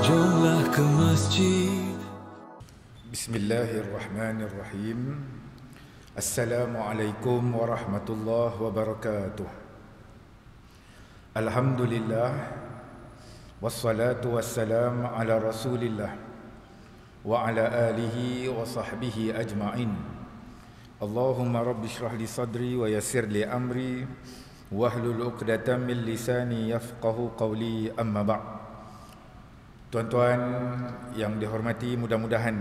Jomlah ke masjid. Bismillahirrahmanirrahim. Assalamualaikum warahmatullahi wabarakatuh. Alhamdulillah, wassalatu wassalam ala rasulillah wa ala alihi wa sahbihi ajma'in. Allahumma rabbi shrah li sadri wa yassir li amri wahlul uqdatan min lisani yafqahu qawli, amma ba'. Tuan-tuan yang dihormati, mudah-mudahan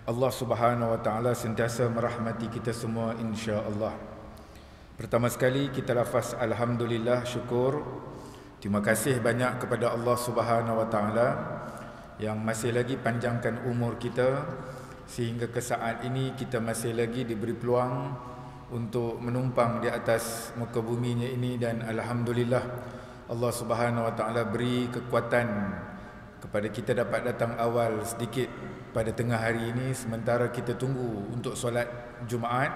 Allah Subhanahu wa taala sentiasa merahmati kita semua insya-Allah. Pertama sekali kita lafaz alhamdulillah, syukur. Terima kasih banyak kepada Allah Subhanahu wa taala yang masih lagi panjangkan umur kita sehingga ke saat ini kita masih lagi diberi peluang untuk menumpang di atas muka buminya ini, dan alhamdulillah Allah Subhanahu wa taala beri kekuatan kepada kita dapat datang awal sedikit pada tengah hari ini. Sementara kita tunggu untuk solat Jumaat,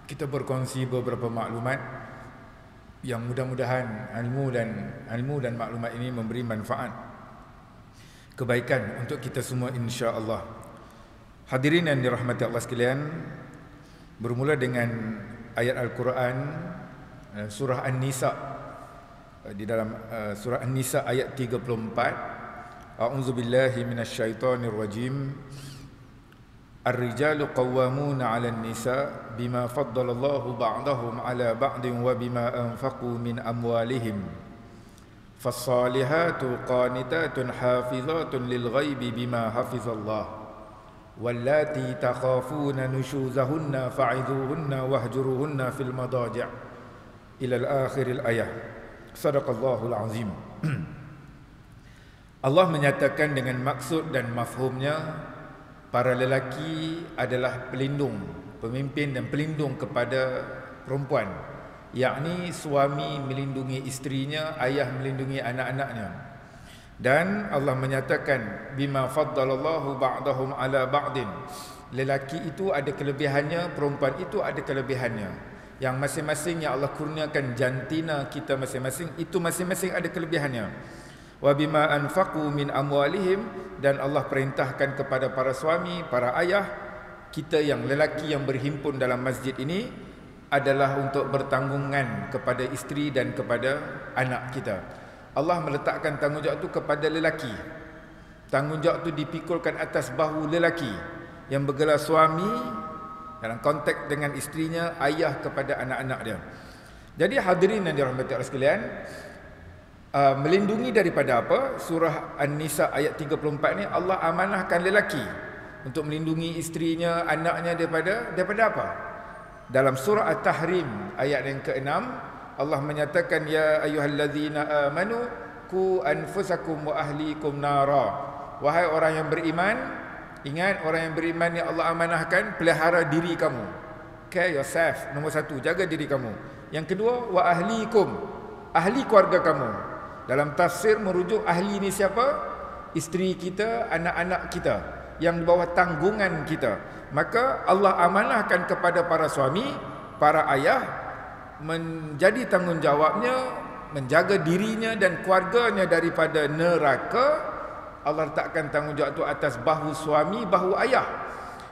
kita berkongsi beberapa maklumat yang mudah-mudahan ilmu dan maklumat ini memberi manfaat, kebaikan untuk kita semua insya-Allah. Hadirin yang dirahmati Allah sekalian, bermula dengan ayat Al-Quran surah An-Nisa. Di dalam surah An-Nisa ayat 34, A'udzu billahi minasyaitonir rajim. Ar-rijalu qawwamuna 'alan nisa bima faddalallahu ba'dahum 'ala ba'din wa bima anfaqu min amwalihim. Fas-salihatu qanitatun hafizatun lil ghaibi bima hafizallah. Wallati takhafuna nushuzahunna fa'idhuhunna wahjuruhunna fil madaji'. Ila al-akhiril ayah. Sadaqallahul azim. Allah menyatakan dengan maksud dan mafhumnya, para lelaki adalah pelindung, pemimpin dan pelindung kepada perempuan, yakni suami melindungi isterinya, ayah melindungi anak-anaknya. Dan Allah menyatakan bima faddalallahu ba'dahum ala ba'din, lelaki itu ada kelebihannya, perempuan itu ada kelebihannya. Yang masing-masing yang Allah kurniakan jantina kita masing-masing, itu masing-masing ada kelebihannya. Wa bima anfaqu min amwalihim, dan Allah perintahkan kepada para suami, para ayah kita yang lelaki yang berhimpun dalam masjid ini adalah untuk bertanggungan kepada isteri dan kepada anak kita. Allah meletakkan tanggungjawab itu kepada lelaki. Tanggungjawab itu dipikulkan atas bahu lelaki yang bergelar suami dalam konteks dengan isterinya, ayah kepada anak-anak dia. Jadi hadirin yang dirahmati Allah sekalian, melindungi daripada apa? Surah An-Nisa ayat 34 ni Allah amanahkan lelaki untuk melindungi isterinya, anaknya daripada apa? Dalam surah At-Tahrim ayat yang ke-6 Allah menyatakan ya ayyuhallazina amanu qu anfusakum wa ahlikum nara. Wahai orang yang beriman, ingat orang yang beriman ni Allah amanahkan pelihara diri kamu. Care yourself, nombor satu, jaga diri kamu. Yang kedua, wa ahlikum, ahli keluarga kamu. Dalam tafsir merujuk ahli ni siapa? Isteri kita, anak-anak kita yang di bawah tanggungan kita. Maka Allah amanahkan kepada para suami, para ayah menjadi tanggungjawabnya menjaga dirinya dan keluarganya daripada neraka. Allah letakkan tanggungjawab itu atas bahu suami, bahu ayah,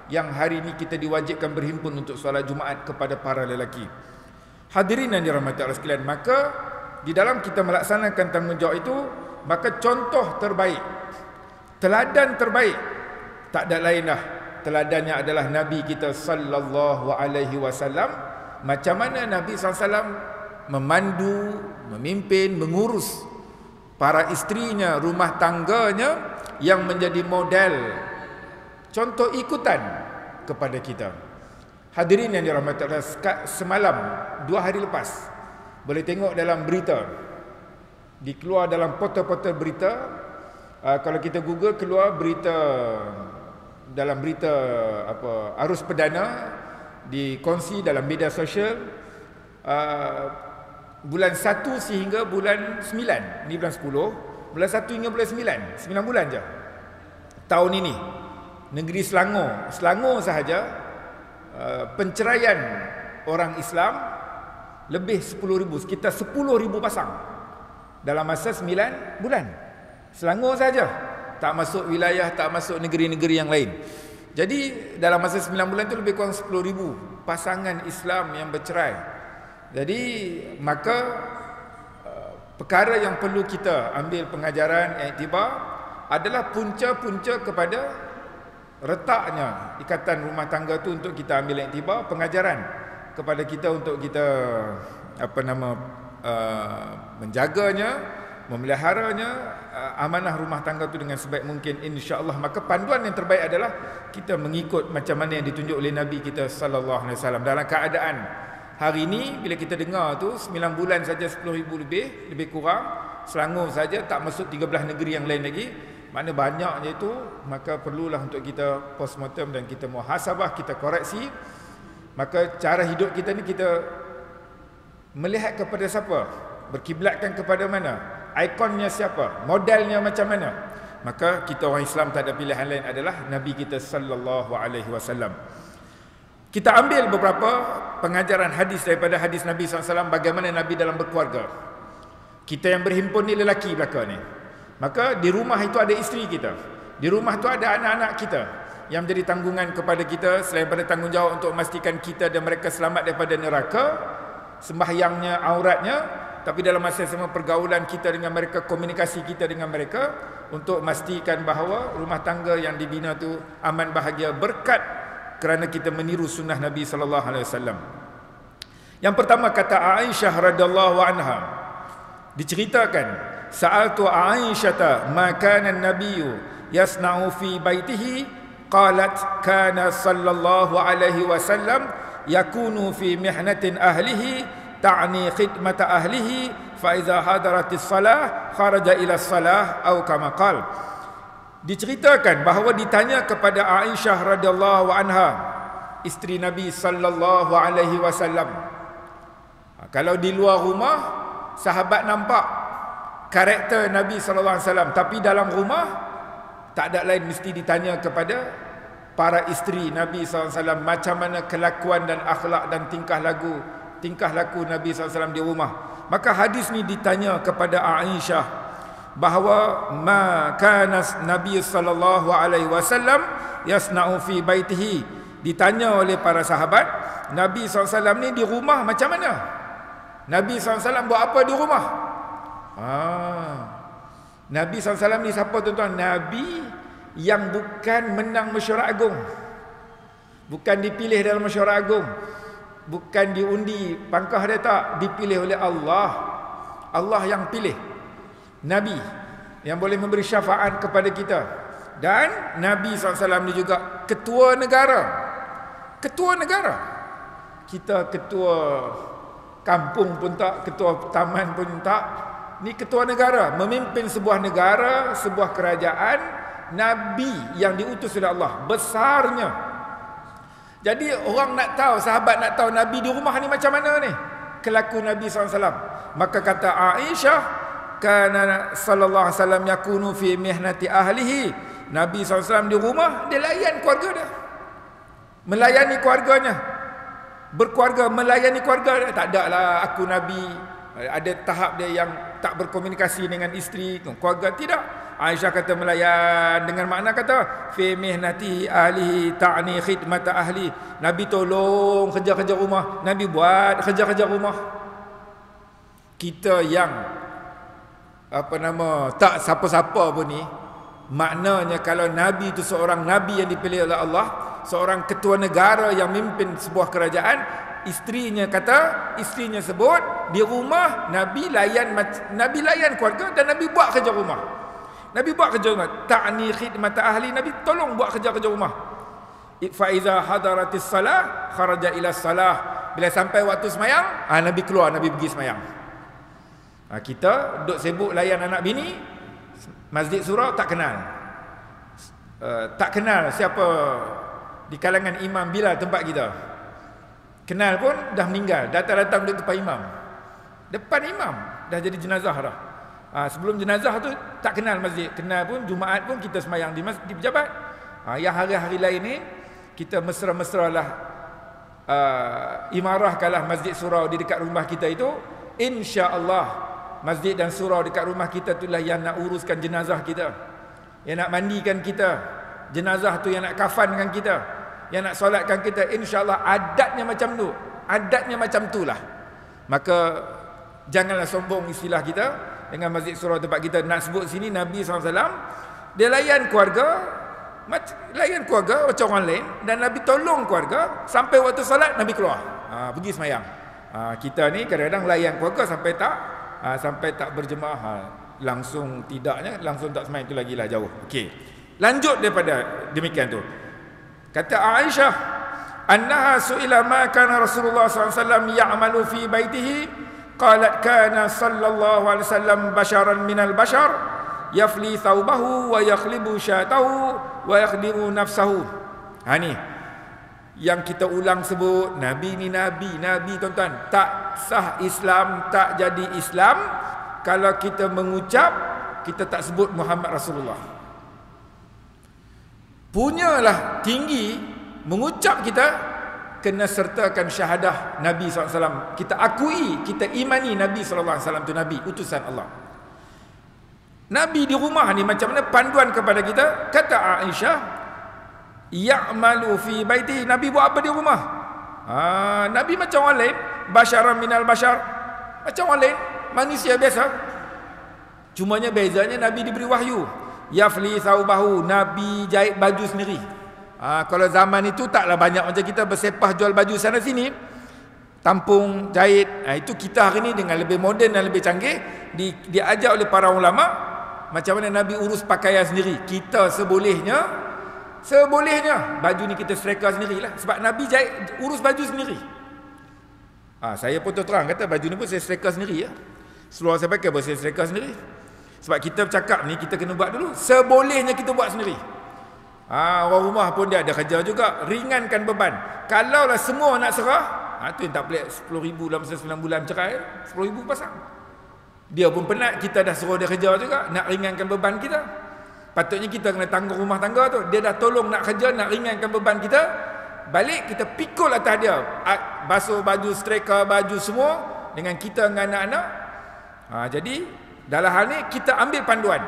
yang hari ini kita diwajibkan berhimpun untuk solat Jumaat kepada para lelaki. Hadirin yang dirahmati Allah sekalian, maka di dalam kita melaksanakan tanggungjawab itu, maka contoh terbaik, teladan terbaik, tak ada lain dah, teladannya adalah Nabi kita sallallahu alaihi wasallam. Macam mana Nabi SAW memandu, memimpin, mengurus para isterinya, rumah tangganya, yang menjadi model, contoh ikutan kepada kita. Hadirin yang dirahmati Allah, semalam 2 hari lepas boleh tengok dalam berita, dikeluar dalam portal-portal berita. Kalau kita Google, keluar berita, dalam berita apa, arus perdana dikongsi dalam media sosial, bulan 1 sehingga bulan 9. Ini bulan 10, bulan 1 hingga bulan 9, 9 bulan je tahun ini. Negeri Selangor sahaja, penceraian orang Islam lebih 10,000, sekitar 10,000 pasang dalam masa 9 bulan. Selangor saja. tak masuk wilayah, tak masuk negeri-negeri yang lain. Jadi dalam masa 9 bulan tu lebih kurang 10,000 pasangan Islam yang bercerai. Jadi maka perkara yang perlu kita ambil pengajaran iktibar adalah punca-punca kepada retaknya ikatan rumah tangga tu untuk kita ambil iktibar, pengajaran kepada kita untuk kita menjaganya, memeliharanya amanah rumah tangga tu dengan sebaik mungkin, insya-Allah. Maka panduan yang terbaik adalah kita mengikut macam mana yang ditunjuk oleh Nabi kita sallallahu alaihi wasallam. Dalam keadaan hari ini bila kita dengar tu 9 bulan saja 10,000 lebih kurang, Selangor saja tak masuk 13 negeri yang lain lagi, makna banyaknya itu. Maka perlulah untuk kita postmortem dan kita muhasabah, kita koreksi. Maka cara hidup kita ni kita melihat kepada siapa, berkiblatkan kepada mana, ikonnya siapa, modelnya macam mana. Maka kita orang Islam tak ada pilihan lain adalah Nabi kita sallallahu alaihi wasallam. Kita ambil beberapa pengajaran hadis daripada hadis Nabi SAW, bagaimana Nabi dalam berkeluarga. Kita yang berhimpun ni lelaki belaka ni, maka di rumah itu ada isteri kita, di rumah itu ada anak-anak kita yang menjadi tanggungan kepada kita, selain pada tanggungjawab untuk memastikan kita dan mereka selamat daripada neraka, sembahyangnya, auratnya, tapi dalam masa yang sama pergaulan kita dengan mereka, komunikasi kita dengan mereka, untuk memastikan bahawa rumah tangga yang dibina tu aman, bahagia, berkat kerana kita meniru sunnah Nabi sallallahu alaihi wasallam. Yang pertama kata Aisyah radhiyallahu anha, diceritakan, sa'altu Aisyah ma kana an-nabiyyu yasna'u fi baitihi, qalat kana sallallahu alaihi wasallam yakunu fi mihnatin ahlihi ta'ni khidmata ahlihi fa iza hadaratis salah kharaja ila salah atau kama qala. Diceritakan bahawa ditanya kepada Aisyah radhiyallahu anha, isteri Nabi sallallahu alaihi wasallam, kalau di luar rumah sahabat nampak karakter Nabi sallallahu alaihi wasallam, tapi dalam rumah tak ada lain, mesti ditanya kepada para isteri Nabi sallallahu alaihi wasallam macam mana kelakuan dan akhlak dan tingkah laku Nabi sallallahu alaihi wasallam di rumah. Maka hadis ni ditanya kepada Aisyah bahawa ma kana Nabi sallallahu alaihi wasallam yasna'u fi baitihi, ditanya oleh para sahabat, Nabi SAW ni di rumah macam mana? Nabi SAW buat apa di rumah? Nabi SAW ni siapa tuan-tuan? Nabi yang bukan menang mesyuarat agung, bukan dipilih dalam mesyuarat agung, bukan diundi pangkah dia, tak, dipilih oleh Allah. Allah yang pilih Nabi yang boleh memberi syafaat kepada kita. Dan Nabi SAW ni juga ketua negara. Ketua negara. Kita ketua kampung pun tak, ketua taman pun tak. Ni ketua negara, memimpin sebuah negara, sebuah kerajaan. Nabi yang diutus oleh Allah, besarnya. Jadi orang nak tahu, sahabat nak tahu Nabi di rumah ni macam mana ni, kelaku Nabi SAW. Maka kata Aisyah, kana sallallahu alaihi wasallam yakunu fi mihnati ahlihi, Nabi SAW di rumah dia layan keluarga dia, melayani keluarganya, berkeluarga, melayani keluarga dia. Tak ada lah aku Nabi ada tahap dia yang tak berkomunikasi dengan isteri, keluarga, tidak. Aisyah kata melayan dengan makna kata fi mihnati ahlihi ta'ni khidmata ahli. Nabi tolong kerja-kerja rumah, Nabi buat kerja-kerja rumah. Kita yang tak siapa-siapa pun ni, maknanya kalau Nabi itu seorang Nabi yang dipilih oleh Allah, seorang ketua negara yang memimpin sebuah kerajaan, isterinya sebut di rumah Nabi layan keluarga dan Nabi buat kerja rumah. Nabi buat kerja rumah, ta'ni khidmat ahli, Nabi tolong buat kerja-kerja rumah. Fa iza hadaratis salah kharaja ila salah, bila sampai waktu semayang, Nabi keluar, Nabi pergi semayang. Kita duduk sibuk layan anak bini, masjid surau tak kenal. Tak kenal siapa di kalangan Imam Bilal tempat kita. Kenal pun dah meninggal, datang-datang duduk depan imam. Depan imam dah jadi jenazah dah. Sebelum jenazah tu tak kenal masjid, kenal pun Jumaat pun kita semayang di masjid, di pejabat. Yang hari-hari lain ni kita mesra-mesralah imarahkanlah masjid surau di dekat rumah kita itu, insya-Allah masjid dan surau dekat rumah kita itulah yang nak uruskan jenazah kita. yang nak mandikan kita, jenazah tu yang nak kafankan kita, yang nak solatkan kita, insya-Allah adatnya macam tu. Adatnya macam itulah. Maka janganlah sombong istilah kita dengan Masjid Surau tempat kita nak sebut sini Nabi SAW dia layan keluarga macam orang lain, dan Nabi tolong keluarga sampai waktu solat Nabi keluar pergi semayang. Kita ni kadang-kadang layan keluarga sampai tak berjemaah, langsung tak semayang, itu lagilah jauh. Okey, lanjut daripada demikian tu, kata Aisyah annaha su'ila ma kana Rasulullah SAW ya'malu fi baitihi qalat kana sallallahu alaihi wasallam basharan minal bashar yafli thawbahu wa yakhlibu syatahu wa yakhdimu nafsahu. Ni yang kita ulang sebut, Nabi ni Nabi tuan-tuan. Tak sah Islam, tak jadi Islam kalau kita mengucap, kita tak sebut Muhammad Rasulullah. Punyalah tinggi mengucap, kita kena sertakan syahadah Nabi SAW. Kita akui, kita imani Nabi SAW itu Nabi, utusan Allah. Nabi di rumah ni macam mana panduan kepada kita? Kata Aisyah, ya'malu fi baiti, Nabi buat apa di rumah? Nabi macam orang lain, basyaran minal basyar, macam orang lain, manusia biasa. Cumanya bezanya Nabi diberi wahyu. Yafli thawbahu, Nabi jahit baju sendiri. Kalau zaman itu taklah banyak macam kita bersepah jual baju sana sini, tampung, jahit. Itu kita hari ni dengan lebih moden dan lebih canggih, diajar oleh para ulama macam mana Nabi urus pakaian sendiri. Kita sebolehnya baju ni kita setrika sendirilah, sebab Nabi jahit, urus baju sendiri. Saya pun terang kata baju ni pun saya setrika sendiri ya. Seluar saya pakai pun saya setrika sendiri. Sebab kita bercakap ni kita kena buat dulu, sebolehnya kita buat sendiri. Orang rumah pun dia ada kerja juga, ringankan beban. Kalaulah semua nak serah, tu yang tak pelik 10,000 dalam 9 bulan cerai, 10,000 pasang. Dia pun penat, kita dah suruh dia kerja juga, nak ringankan beban kita. Patutnya kita kena tanggung rumah tangga tu. Dia dah tolong nak kerja, nak ringankan beban kita, balik kita pikul atas dia, basuh baju, setrika baju semua dengan kita dengan anak-anak. Jadi dalam hal ni kita ambil panduan.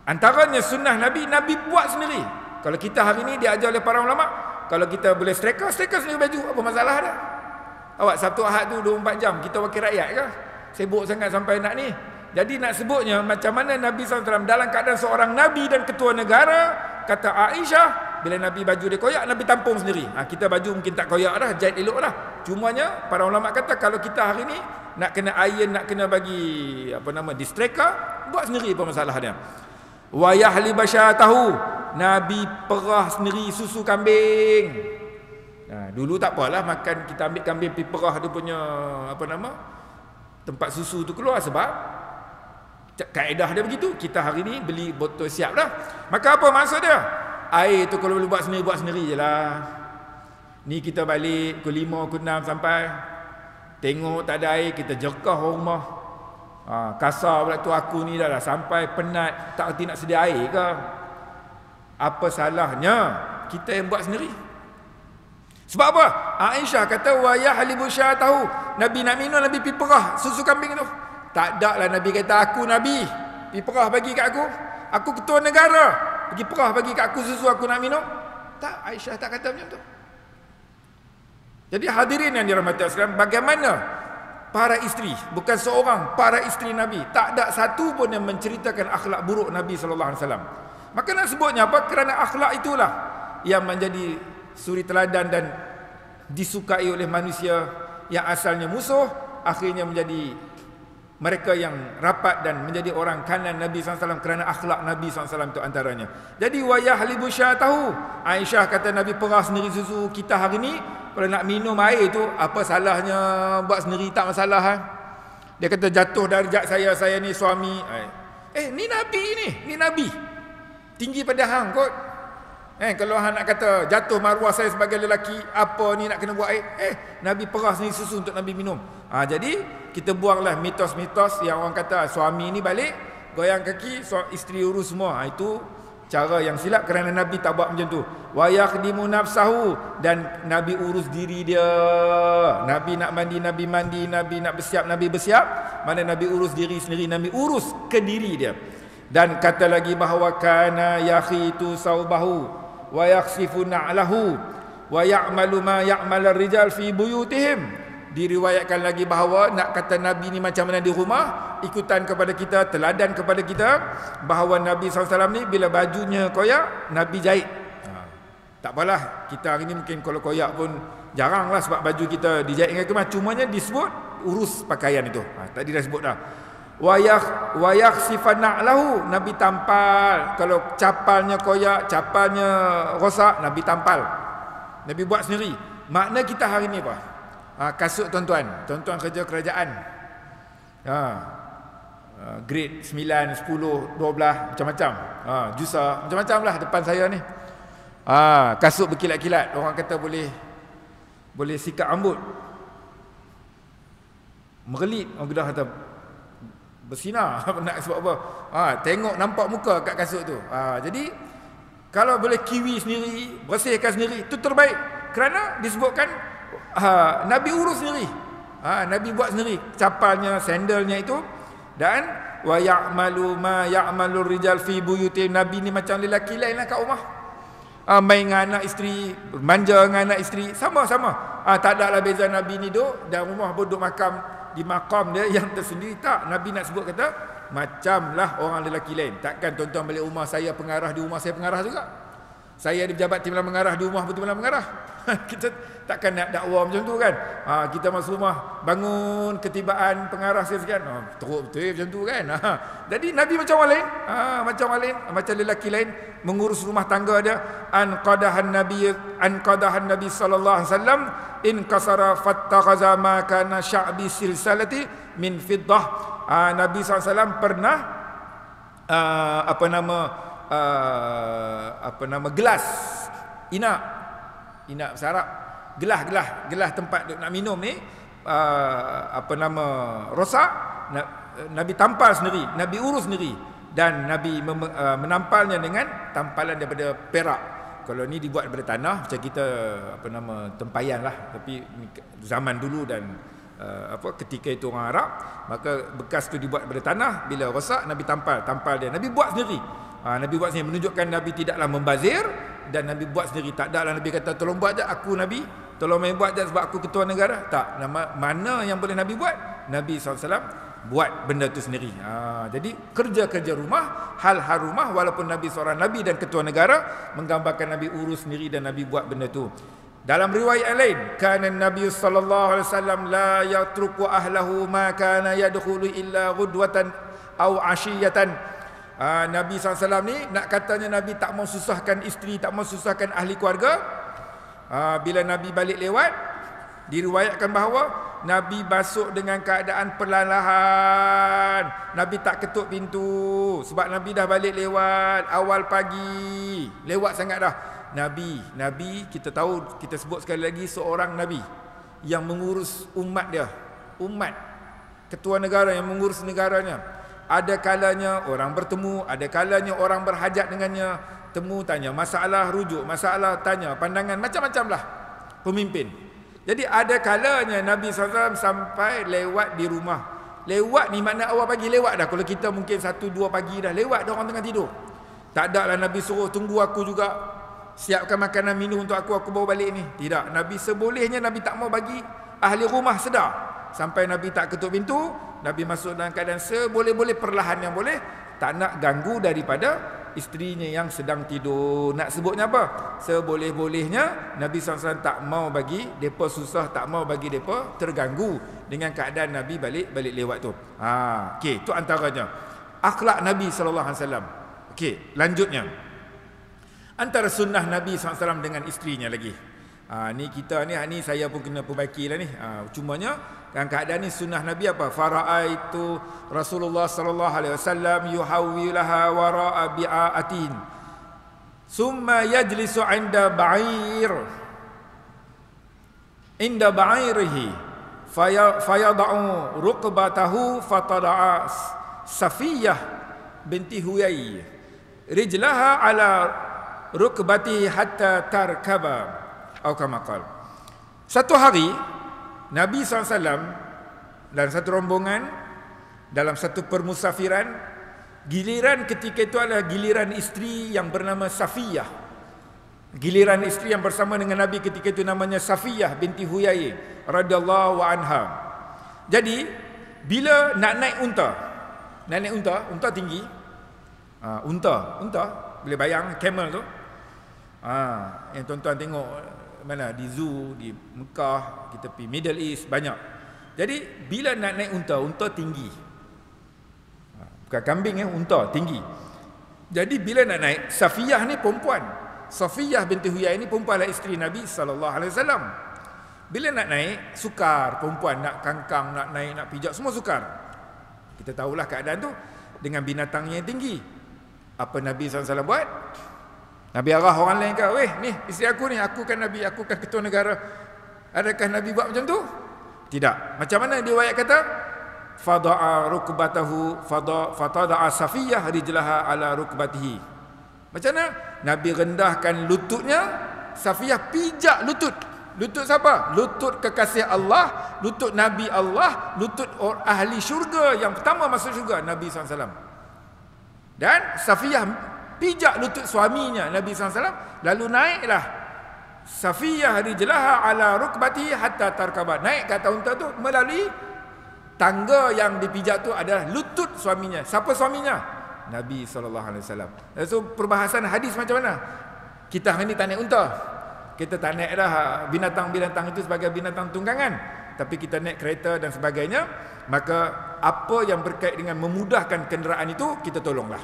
Antaranya sunnah Nabi, Nabi buat sendiri. Kalau kita hari ni diajar oleh para ulama, kalau kita boleh setrika sendiri baju, apa masalah dah? Awak Sabtu Ahad tu 24 jam kita wakil rakyat ke? Sibuk sangat sampai nak ni. Jadi nak sebutnya macam mana Nabi SAW dalam keadaan seorang Nabi dan ketua negara. Kata Aisyah, bila Nabi baju dia koyak, Nabi tampung sendiri. Kita baju mungkin tak koyak dah, jahit elok dah. Cumanya para ulama kata kalau kita hari ni nak kena iron, nak kena bagi distreka, buat sendiri, apa masalah dia. Wa yahli basyatahu, Nabi perah sendiri susu kambing. Dulu tak apalah makan, kita ambil kambing pergi perah dia punya tempat susu tu keluar, sebab kaedah dia begitu. Kita hari ni beli botol siap dah. Maka apa maksud dia? Air tu kalau boleh buat sendiri je lah. Ni kita balik pukul 5, pukul 6 sampai, tengok tak ada air, kita jerkah rumah. Kasar pula tu aku ni dah sampai penat, tak erti nak sedia air ke? Apa salahnya kita yang buat sendiri? Sebab apa? Aisyah kata wa yahlibu syatahu, Nabi nak minum, Nabi pergi perah susu kambing tu. Tak ada lah Nabi kata aku Nabi pergi perah bagi kat aku ketua negara, pergi perah bagi kat aku susu aku nak minum. Tak, Aisyah tak kata macam tu. Jadi hadirin yang dirahmati Allah sekalian, bagaimana para isteri, bukan seorang, para isteri Nabi, tak ada satu pun yang menceritakan akhlak buruk Nabi SAW. Maka nak sebutnya apa? Kerana akhlak itulah yang menjadi suri teladan dan disukai oleh manusia yang asalnya musuh, akhirnya menjadi mereka yang rapat dan menjadi orang kanan Nabi SAW kerana akhlak Nabi SAW itu antaranya. Jadi wa yahlibu syatahu, Aisyah kata Nabi perah sendiri susu. Kita hari ni kalau nak minum air tu, apa salahnya buat sendiri, tak masalah. Dia kata jatuh darjat saya ni suami. Ni Nabi ni Nabi. Tinggi pada hang kot. Kalau hang nak kata jatuh maruah saya sebagai lelaki, apa ni nak kena buat air? Nabi perah sendiri susu untuk Nabi minum. Jadi kita buanglah mitos-mitos yang orang kata suami ni balik goyang kaki, isteri urus semua. Itu cara yang silap kerana Nabi tak buat macam tu. Wa yakhdimu nafsahu, dan Nabi urus diri dia. Nabi nak mandi, Nabi mandi. Nabi nak bersiap, Nabi bersiap. Mana Nabi urus diri sendiri, Nabi urus ke diri dia. Dan kata lagi bahawa kana yakhitu saubahu wa yakhsifu na'lahu wa ya'malu ma ya'mal ar-rijal fi buyutihim. Diriwayatkan lagi bahawa nak kata Nabi ni macam mana di rumah, ikutan kepada kita, teladan kepada kita, bahawa Nabi SAW ni bila bajunya koyak, Nabi jahit. Tak apalah, kita hari ni mungkin kalau koyak pun jarang lah sebab baju kita dijahit dengan kemas. Cumanya disebut urus pakaian itu. Tadi dah sebut dah. Wayak sifana lahu, Nabi tampal. Kalau capalnya koyak, capalnya rosak, Nabi tampal. Nabi buat sendiri. Makna kita hari ni apa? Kasut tuan-tuan kerja kerajaan. Grade 9, 10, 12 macam-macam. Jusa macam-macam lah depan saya ni. Kasut berkilat-kilat. Orang kata boleh sikat rambut. Merelit. Orang dah kata bersinar. Nak sebab apa? Tengok nampak muka kat kasut tu. Jadi kalau boleh kiwi sendiri, bersihkan sendiri, itu terbaik. Kerana disebutkan Nabi urus sendiri. Nabi buat sendiri capalnya, sandalnya itu. Dan wa ya'malu ma ya'malur rijal fi buyuti. Nabi ni macam lelaki lain lah kat rumah. Main dengan anak isteri, manja dengan anak isteri, sama-sama. Tak ada lah beza. Nabi ni duduk dan rumah pun duduk di makam dia yang tersendiri. Tak, Nabi nak sebut kata macamlah orang lelaki lain. Takkan tuan-tuan balik rumah saya pengarah, di rumah saya pengarah juga. Saya di pejabat timbalan mengarah, di rumah pun timbalan mengarah. Kita takkan nak dakwa macam tu kan. Kita masuk rumah, bangun ketibaan pengarah sekian, teruk betul macam tu kan. Jadi Nabi macam orang lain, macam lelaki lain mengurus rumah tangga dia. An qadahan nabi sallallahu alaihi wasallam in kasara fattaqaza ma kana sya'bi silsalati min fiddah. Nabi SAW pernah gelas, inak sarap, gelas tempat nak minum ni rosak, Nabi tampal sendiri, Nabi urus sendiri, dan Nabi menampalnya dengan tampalan daripada perak. Kalau ni dibuat daripada tanah, macam kita tempayan lah, tapi zaman dulu dan ketika itu orang Arab, maka bekas tu dibuat daripada tanah. Bila rosak, Nabi tampal dia. Nabi buat sendiri. Nabi buat sendiri, menunjukkan Nabi tidaklah membazir, dan Nabi buat sendiri. Tak ada lah Nabi kata tolong buat je, aku Nabi, tolong main buat je sebab aku ketua negara. Tak, mana yang boleh Nabi buat, Nabi SAW buat benda tu sendiri. Jadi kerja-kerja rumah, hal-hal rumah, walaupun Nabi seorang Nabi dan ketua negara, menggambarkan Nabi urus sendiri dan Nabi buat benda tu. Dalam riwayat lain, kana Nabi sallallahu alaihi wasallam la yatruku ahlahu ma kana yadkhulu illa ghudwatan aw ashiyatan. Nabi SAW ni nak katanya Nabi tak mau susahkan isteri, tak mau susahkan ahli keluarga. Bila Nabi balik lewat, diriwayatkan bahawa Nabi masuk dengan keadaan perlahan-lahan. Nabi tak ketuk pintu sebab Nabi dah balik lewat awal pagi, lewat sangat dah. Nabi kita tahu, kita sebut sekali lagi, seorang Nabi yang mengurus umat dia, umat, ketua negara yang mengurus negaranya. Ada kalanya orang bertemu, ada kalanya orang berhajat dengannya, temu tanya masalah, rujuk masalah, tanya pandangan, macam-macam lah pemimpin. Jadi ada kalanya Nabi SAW sampai lewat di rumah. Lewat ni makna awal pagi lewat dah. Kalau kita mungkin 1-2 pagi dah lewat, dah orang tengah tidur. Tak ada lah Nabi suruh tunggu aku juga, siapkan makanan minum untuk aku bawa balik ni. Tidak, Nabi sebolehnya, Nabi tak mau bagi ahli rumah sedar. Sampai Nabi tak ketuk pintu, Nabi masuk dalam keadaan seboleh-boleh, perlahan yang boleh, tak nak ganggu daripada isterinya yang sedang tidur. Nak sebutnya apa? Seboleh-bolehnya Nabi SAW tak mau bagi mereka susah, tak mau bagi mereka terganggu dengan keadaan Nabi balik lewat tu. Okey, itu antaranya akhlak Nabi SAW. Okey, lanjutnya antara sunnah Nabi SAW dengan isterinya lagi. Ni kita ni saya pun kena perbaiki lah ni. Cumanya dalam keadaan ni sunnah Nabi apa? Fara'aitu Rasulullah sallallahu alaihi wasallam yuhawwilaha wara'a bi'atin. Summa yajlisu 'inda ba'irihi fayada'u rukbatahu fatada'a Safiyah binti Huyai rijlaha ala rukbati hatta tarkaba atau kama qala. Satu hari Nabi SAW dan satu rombongan dalam satu permusafiran Giliran ketika itu adalah giliran isteri yang bernama Safiyah. Giliran isteri yang bersama dengan Nabi ketika itu namanya Safiyah binti Huyai radhiyallahu anha. Jadi bila nak naik unta tinggi. Unta boleh bayang camel tu. Yang tuan-tuan tengok mana di zoo di Mekah, kita pergi Middle East banyak. Jadi bila nak naik unta tinggi. Bukan kambing unta tinggi. Jadi bila nak naik, Safiyah ni perempuan. Safiyah binti Huyai ni perempuanlah isteri Nabi SAW. Bila nak naik, sukar perempuan nak kangkang, nak naik, nak pijak, semua sukar. Kita tahulah keadaan tu dengan binatangnya yang tinggi. Apa Nabi SAW buat? Nabi arah orang lain ke, weh ni isteri aku ni, aku kan Nabi, aku kan ketua negara. Adakah Nabi buat macam tu? Tidak. Macam mana dia ayat kata? Fada'a rukbatahu fatada'a Safiyah rijlaha ala rukbatihi. Macam mana? Nabi rendahkan lututnya, Safiyah pijak lutut. Lutut siapa? Lutut kekasih Allah, lutut Nabi Allah, lutut ahli syurga yang pertama masuk syurga, Nabi SAW. Dan Safiyah pijak lutut suaminya Nabi SAW. Lalu naiklah Safiyah rijlaha ala rukbatihi hatta tarkabat. Naik ke atas unta tu melalui tangga yang dipijak tu adalah lutut suaminya. Siapa suaminya? Nabi SAW. So perbahasan hadis macam mana? Kita hari ni tak naik unta. Kita tak naik dah binatang-binatang itu sebagai binatang tunggangan. Tapi kita naik kereta dan sebagainya. Maka apa yang berkait dengan memudahkan kenderaan itu, kita tolonglah.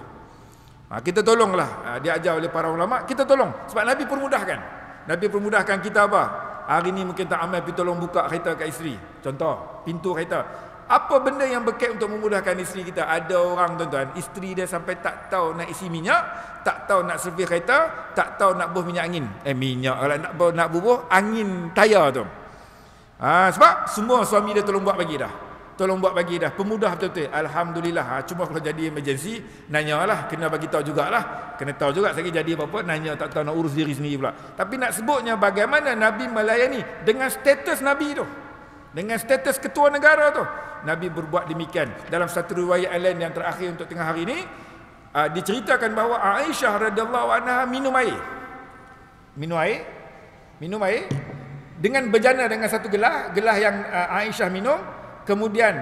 Kita tolonglah. Diajar oleh para ulama, kita tolong. Sebab Nabi permudahkan. Nabi permudahkan kita apa? Hari ni mungkin tak amal, pergi tolong buka kereta kat isteri. Contoh, pintu kereta. Apa benda yang berkait untuk memudahkan isteri kita? Ada orang tuan-tuan, isteri dia sampai tak tahu nak isi minyak, tak tahu nak servis kereta, tak tahu nak bubuh minyak angin. Minyak kalau nak bubuh angin tayar tu. Sebab semua suami dia tolong buat bagi dah. Tolong buat bagi dah. Pemudah betul-betul. Alhamdulillah. Cuma kalau jadi emergency, nanyalah, kena bagi tahu jugalah. Kena tahu juga sekali jadi apa-apa, nanya tak tahu nak urus diri sendiri pula. Tapi nak sebutnya bagaimana Nabi melayani dengan status Nabi tu. Dengan status ketua negara tu. Nabi berbuat demikian. Dalam satu riwayat lain yang terakhir untuk tengah hari ini, diceritakan bahawa Aisyah radhiyallahu anha minum air dengan berjana dengan satu gelah yang Aisyah minum. Kemudian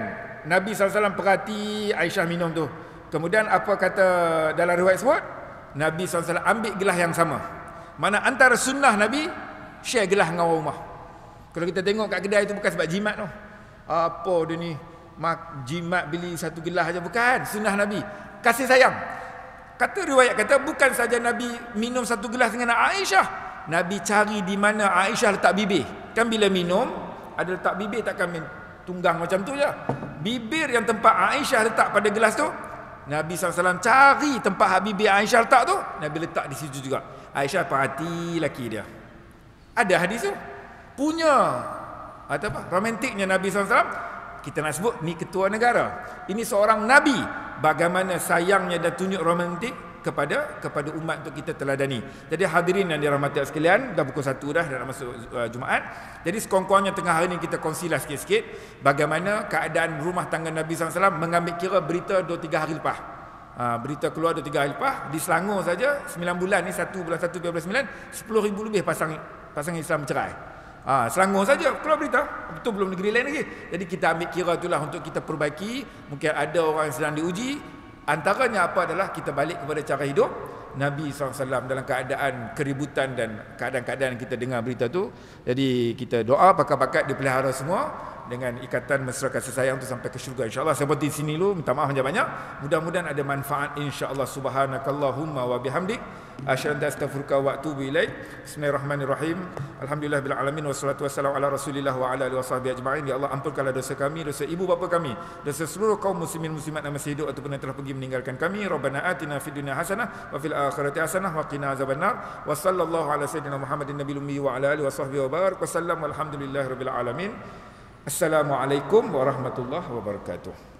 Nabi SAW perhati Aisyah minum tu. Kemudian apa kata dalam riwayat sebut, Nabi SAW ambil gelah yang sama. Mana antara sunnah Nabi share gelah dengan orang rumah. Kalau kita tengok kat kedai tu bukan sebab jimat tu. Apa dia ni, jimat beli satu gelah aja, bukan. Sunnah Nabi, kasih sayang. Kata riwayat kata bukan saja Nabi minum satu gelas dengan Aisyah, Nabi cari di mana Aisyah letak bibir. Kan bila minum ada letak bibir, takkan tunggang macam tu je. Bibir yang tempat Aisyah letak pada gelas tu, Nabi SAW cari tempat bibir Aisyah letak tu, Nabi letak di situ juga. Aisyah perhati laki dia. Ada hadis tu. Punya romantiknya Nabi SAW. Kita nak sebut ni ketua negara, ini seorang Nabi. Bagaimana sayangnya dan tunjuk romantik kepada umat untuk kita teladani. Jadi hadirin yang dirahmati sekalian, dah pukul 1 dah nak masuk Jumaat. Jadi sekurang-kurangnya tengah hari ni kita kongsilah sikit-sikit bagaimana keadaan rumah tangga Nabi SAW mengambil kira berita 2-3 hari lepas. Berita keluar 2-3 hari lepas. Di Selangor saja 9 bulan ni, 1 bulan 1 12 9, 10,000 lebih pasang Islam cerai. Selangor saja keluar berita. Betul, belum negeri lain lagi. Jadi kita ambil kira itulah untuk kita perbaiki. Mungkin ada orang yang sedang diuji. Antaranya apa adalah kita balik kepada cara hidup Nabi SAW dalam keadaan keributan dan keadaan-keadaan kita dengar berita tu. Jadi kita doa bakat-bakat dipelihara semua dengan ikatan mesra kasih sayang tu sampai ke syurga insya-Allah. Saya berhenti sini dulu, minta maaf banyak-banyak. Mudah-mudahan ada manfaat insya-Allah. Subhanakallahumma wa bihamdik asyhadu an la ilaha illa anta astaghfiruka wa atubu ilaik. Bismillahirrahmanirrahim. Alhamdulillahil alamin wassalatu wassalamu ala Rasulillah wa ala alihi wasahbihi ajma'in. Ya Allah, ampunkanlah dosa kami, dosa ibu bapa kami, dosa seluruh kaum muslimin muslimat yang masih hidup ataupun yang telah pergi meninggalkan kami. Rabbana atina fid dunya hasanah wa fil akhirati hasanah wa qina azabannar. Wa sallallahu ala sayyidina Muhammadin nabiyil ummi wa ala alihi wasahbihi wa barik wa sallam. Walhamdulillahirabbil alamin. Assalamualaikum warahmatullahi wabarakatuh.